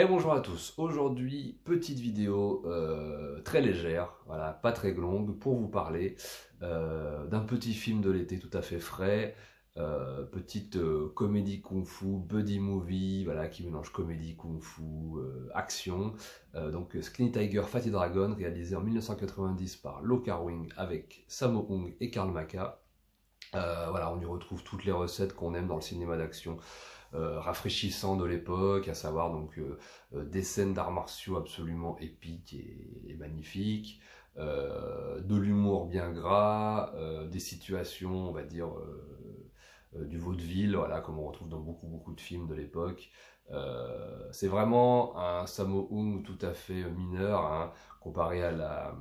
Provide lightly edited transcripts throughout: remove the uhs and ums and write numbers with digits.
Et bonjour à tous, aujourd'hui petite vidéo très légère, voilà, pas très longue, pour vous parler d'un petit film de l'été tout à fait frais, petite comédie kung-fu, buddy movie, voilà, qui mélange comédie, kung-fu, action, donc Skinny Tiger, Fatty Dragon, réalisé en 1990 par Lau Kar-wing avec Sammo Hung et Karl Maka. Voilà, on y retrouve toutes les recettes qu'on aime dans le cinéma d'action rafraîchissant de l'époque, à savoir donc des scènes d'arts martiaux absolument épiques et magnifiques, de l'humour bien gras, des situations, on va dire, du vaudeville, voilà, comme on retrouve dans beaucoup de films de l'époque. C'est vraiment un Sammo Hung tout à fait mineur, hein, comparé à la,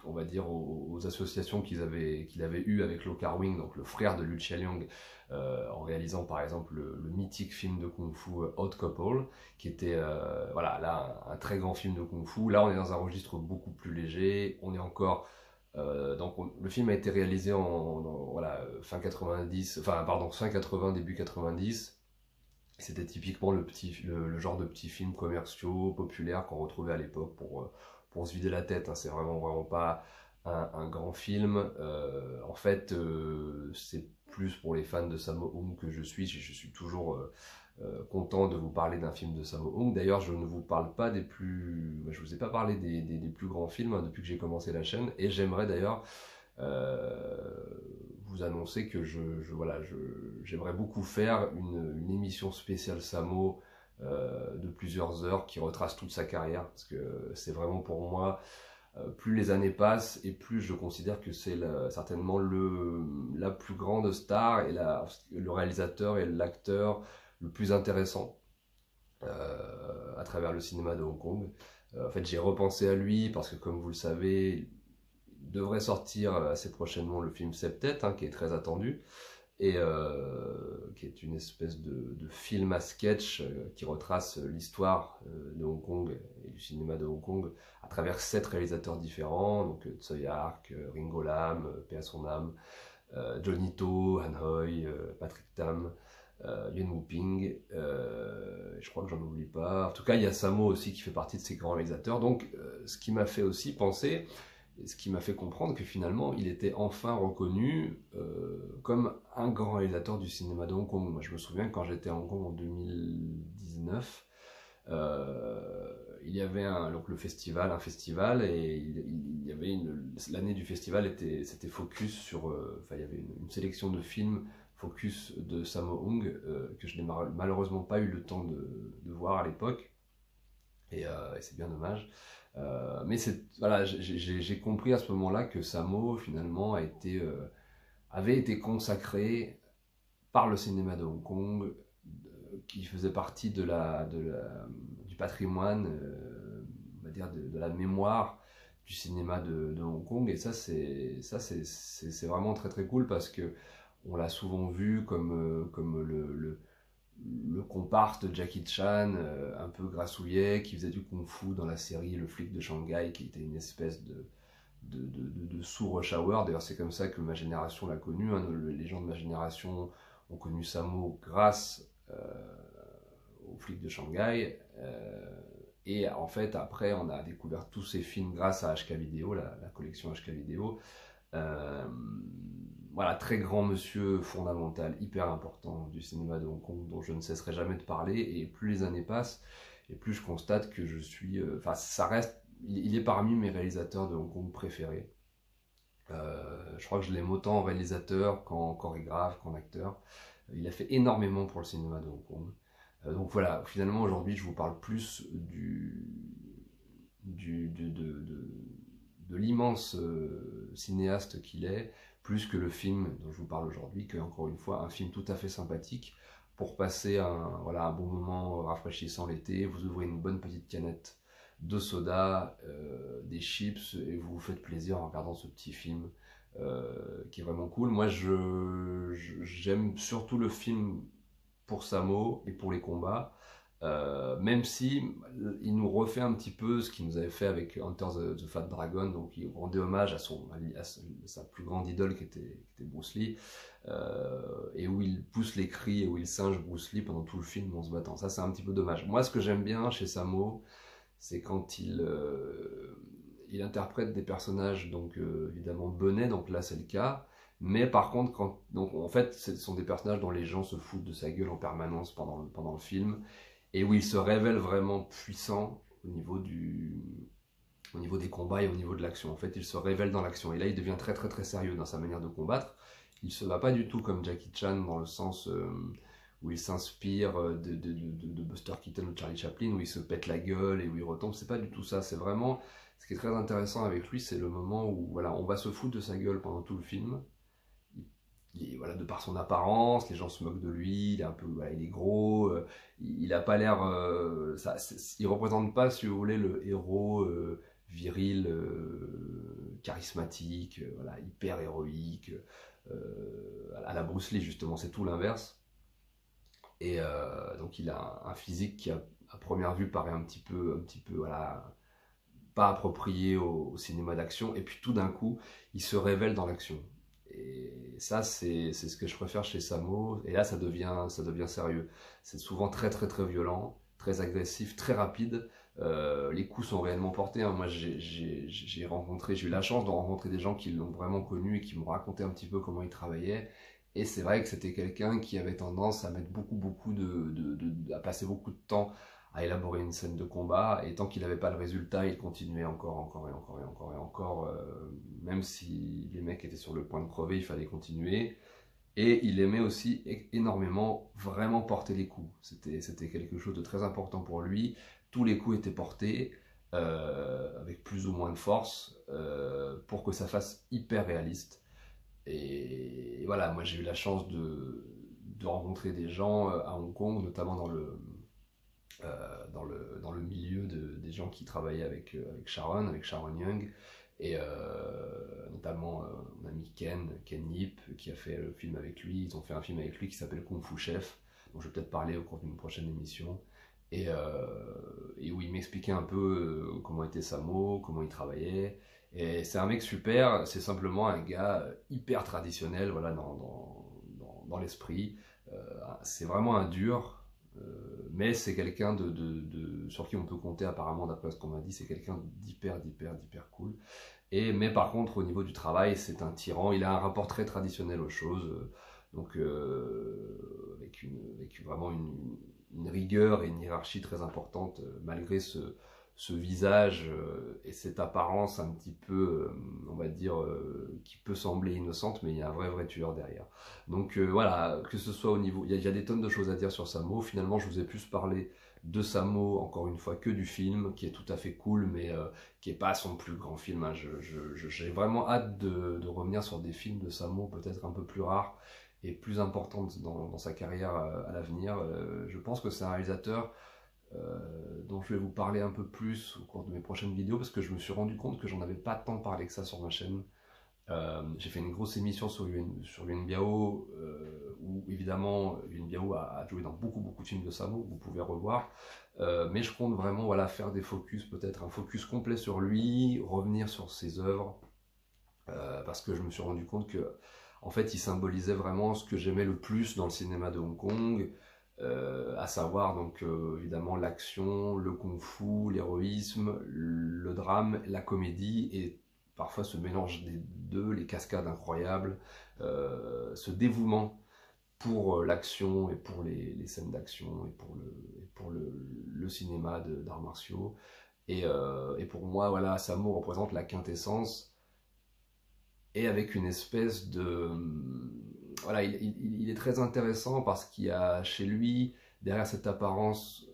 on va dire aux associations qu'il avait eues avec Lau Kar-wing, donc le frère de Liu Chiang, en réalisant par exemple le mythique film de Kung Fu Hot Couple, qui était voilà, là un très grand film de Kung Fu. Là on est dans un registre beaucoup plus léger, on est encore le film a été réalisé voilà, fin 90, enfin pardon, fin 80, début 90. C'était typiquement le genre de petits films commerciaux, populaires qu'on retrouvait à l'époque pour se vider la tête, hein. C'est vraiment pas un grand film. En fait, c'est plus pour les fans de Sammo Hung que je suis. Je suis toujours content de vous parler d'un film de Sammo Hung. D'ailleurs, je ne vous parle pas des plus... Je vous ai pas parlé des plus grands films, hein, depuis que j'ai commencé la chaîne. Et j'aimerais d'ailleurs vous annoncer que j'aimerais beaucoup faire une émission spéciale Sammo de plusieurs heures qui retrace toute sa carrière, parce que c'est vraiment pour moi, plus les années passent et plus je considère que c'est certainement la plus grande star et le réalisateur et l'acteur le plus intéressant à travers le cinéma de Hong Kong. En fait, j'ai repensé à lui parce que, comme vous le savez, devrait sortir assez prochainement le film Septet, hein, qui est très attendu, et qui est une espèce de film à sketch qui retrace l'histoire de Hong Kong et du cinéma de Hong Kong à travers 7 réalisateurs différents, donc Tsui Hark, Ringo Lam, paix à son âme, Johnny To, Han Hoi, Patrick Tam, Yuen Woo-ping, je crois que j'en oublie pas. En tout cas, il y a Sammo aussi qui fait partie de ces grands réalisateurs. Donc, ce qui m'a fait aussi penser, et ce qui m'a fait comprendre que finalement, il était enfin reconnu comme un grand réalisateur du cinéma de Hong Kong. Moi, je me souviens quand j'étais à Hong Kong en 2019, il y avait un festival, et il y avait l'année du festival c'était focus sur, enfin, il y avait une sélection de films focus de Sammo Hung que je n'ai malheureusement pas eu le temps de voir à l'époque, et c'est bien dommage. Mais voilà, j'ai compris à ce moment-là que Sammo finalement avait été consacré par le cinéma de Hong Kong, qui faisait partie du patrimoine, on va dire de la mémoire du cinéma de Hong Kong. Et ça c'est vraiment très cool, parce que on l'a souvent vu comme le comparse de Jackie Chan, un peu grassouillet, qui faisait du kung-fu dans la série Le flic de Shanghai, qui était une espèce de sous-rush hour. D'ailleurs, c'est comme ça que ma génération l'a connu, hein. Les gens de ma génération ont connu Sammo grâce au flic de Shanghai. Et en fait, après, on a découvert tous ces films grâce à HK Vidéo, la collection HK Vidéo. Euh, voilà, très grand monsieur fondamental, hyper important du cinéma de Hong Kong, dont je ne cesserai jamais de parler. Et plus les années passent, et plus je constate que je suis... Enfin, ça reste... Il est parmi mes réalisateurs de Hong Kong préférés. Je crois que je l'aime autant en réalisateur qu'en chorégraphe, qu'en acteur. Il a fait énormément pour le cinéma de Hong Kong. Donc voilà, finalement aujourd'hui je vous parle plus du, de l'immense cinéaste qu'il est, plus que le film dont je vous parle aujourd'hui, que, encore une fois, un film tout à fait sympathique pour passer voilà, un bon moment rafraîchissant l'été. Vous ouvrez une bonne petite canette de soda, des chips, et vous vous faites plaisir en regardant ce petit film qui est vraiment cool. Moi, j'aime surtout le film pour Sammo et pour les combats. Même si il nous refait un petit peu ce qu'il nous avait fait avec Enter the Fat Dragon, donc il rendait hommage à sa plus grande idole qui était Bruce Lee, et où il pousse les cris et où il singe Bruce Lee pendant tout le film en se battant. Ça, c'est un petit peu dommage. Moi, ce que j'aime bien chez Sammo, c'est quand il interprète des personnages, donc évidemment benets, donc là c'est le cas, mais par contre, donc en fait, ce sont des personnages dont les gens se foutent de sa gueule en permanence pendant le film, et où il se révèle vraiment puissant au niveau des combats et au niveau de l'action. En fait, il se révèle dans l'action, et là il devient très très très sérieux dans sa manière de combattre. Il se bat pas du tout comme Jackie Chan dans le sens où il s'inspire de Buster Keaton ou de Charlie Chaplin, où il se pète la gueule et où il retombe. C'est pas du tout ça. C'est vraiment ce qui est très intéressant avec lui, c'est le moment où voilà, on va se foutre de sa gueule pendant tout le film. Voilà, de par son apparence, les gens se moquent de lui, il est un peu, voilà, il est gros, il a pas l'air, il représente pas, si vous voulez, le héros viril, charismatique, voilà, hyper héroïque, à la Bruce Lee justement, c'est tout l'inverse. Et donc il a un physique qui à première vue paraît un petit peu voilà, pas approprié au cinéma d'action, et puis tout d'un coup il se révèle dans l'action. Et ça, c'est ce que je préfère chez Sammo. Et là, ça devient sérieux. C'est souvent très très très violent, très agressif, très rapide. Les coups sont réellement portés, hein. Moi, j'ai eu la chance de rencontrer des gens qui l'ont vraiment connu et qui m'ont raconté un petit peu comment il travaillait. Et c'est vrai que c'était quelqu'un qui avait tendance à mettre beaucoup à passer beaucoup de temps à élaborer une scène de combat, et tant qu'il n'avait pas le résultat, il continuait encore, même si les mecs étaient sur le point de crever, il fallait continuer. Et il aimait aussi énormément vraiment porter les coups. C'était quelque chose de très important pour lui. Tous les coups étaient portés avec plus ou moins de force pour que ça fasse hyper réaliste. Et voilà, moi j'ai eu la chance de rencontrer des gens à Hong Kong, notamment dans le milieu des gens qui travaillaient avec Sharon Young, et notamment mon ami Ken Yip, qui a fait le film avec lui. Ils ont fait un film avec lui qui s'appelle Kung Fu Chef, dont je vais peut-être parler au cours d'une prochaine émission, et où il m'expliquait un peu comment était Sammo, comment il travaillait. Et c'est un mec super, c'est simplement un gars hyper traditionnel, voilà, dans l'esprit. C'est vraiment un dur, mais c'est quelqu'un sur qui on peut compter apparemment, d'après ce qu'on m'a dit. C'est quelqu'un d'hyper cool. Mais par contre, au niveau du travail, c'est un tyran. Il a un rapport très traditionnel aux choses, donc avec vraiment une rigueur et une hiérarchie très importante, malgré ce visage et cette apparence un petit peu, on va dire, qui peut sembler innocente, mais il y a un vrai tueur derrière. Donc voilà, que ce soit au niveau... Il y a des tonnes de choses à dire sur Sammo. Finalement, je vous ai plus parlé de Sammo, encore une fois, que du film, qui est tout à fait cool, mais qui n'est pas son plus grand film, hein. J'ai vraiment hâte de revenir sur des films de Sammo, peut-être un peu plus rares et plus importantes dans sa carrière à l'avenir. Je pense que c'est un réalisateur dont je vais vous parler un peu plus au cours de mes prochaines vidéos, parce que je me suis rendu compte que j'en avais pas tant parlé que ça sur ma chaîne. J'ai fait une grosse émission sur Yuen Biao, où évidemment Yuen Biao a joué dans beaucoup de films de Sammo, vous pouvez revoir. Mais je compte vraiment, voilà, faire des focus, peut-être un focus complet sur lui, revenir sur ses œuvres, parce que je me suis rendu compte que en fait il symbolisait vraiment ce que j'aimais le plus dans le cinéma de Hong Kong, à savoir donc évidemment l'action, le kung-fu, l'héroïsme, le drame, la comédie, et parfois ce mélange des deux, les cascades incroyables, ce dévouement pour l'action et pour les scènes d'action et pour le cinéma d'arts martiaux. Et pour moi, voilà, Sammo représente la quintessence, et avec une espèce de... Voilà, il est très intéressant parce qu'il y a chez lui, derrière cette apparence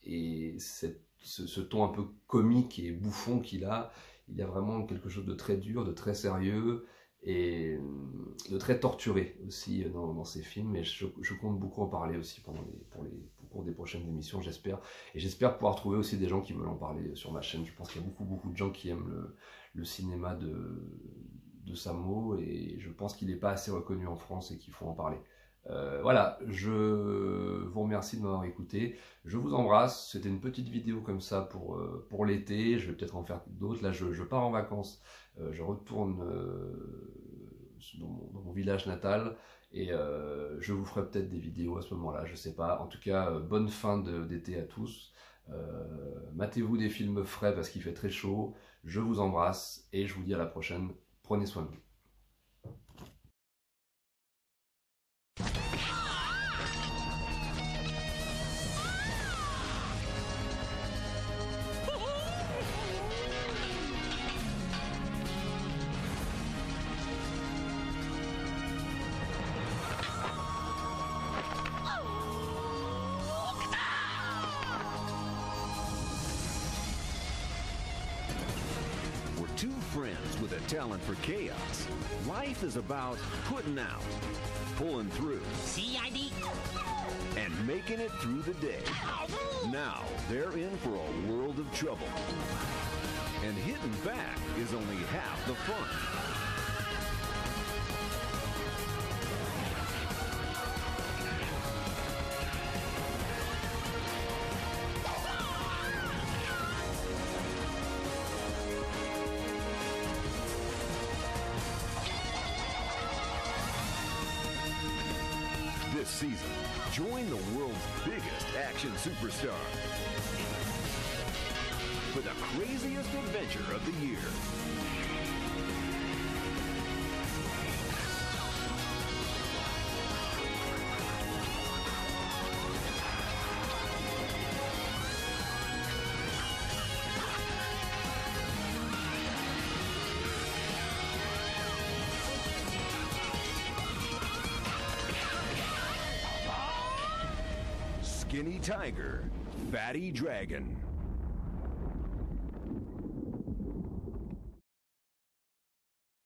et ce ton un peu comique et bouffon qu'il a, il y a vraiment quelque chose de très dur, de très sérieux et de très torturé aussi dans ses films. Et je compte beaucoup en parler aussi au cours des prochaines émissions, j'espère. Et j'espère pouvoir trouver aussi des gens qui veulent en parler sur ma chaîne. Je pense qu'il y a beaucoup de gens qui aiment le cinéma de Sammo, et je pense qu'il n'est pas assez reconnu en France et qu'il faut en parler. Voilà, je vous remercie de m'avoir écouté. Je vous embrasse. C'était une petite vidéo comme ça pour l'été. Je vais peut-être en faire d'autres. Là, je pars en vacances. Je retourne dans mon village natal. Et je vous ferai peut-être des vidéos à ce moment-là. Je sais pas. En tout cas, bonne fin d'été à tous. Matez-vous des films frais parce qu'il fait très chaud. Je vous embrasse et je vous dis à la prochaine. Prenez soin de vous. Two friends with a talent for chaos. Life is about putting out, pulling through, CID, and making it through the day. Now they're in for a world of trouble. And hitting back is only half the fun. This season, join the world's biggest action superstar for the craziest adventure of the year. Skinny Tiger, Fatty Dragon.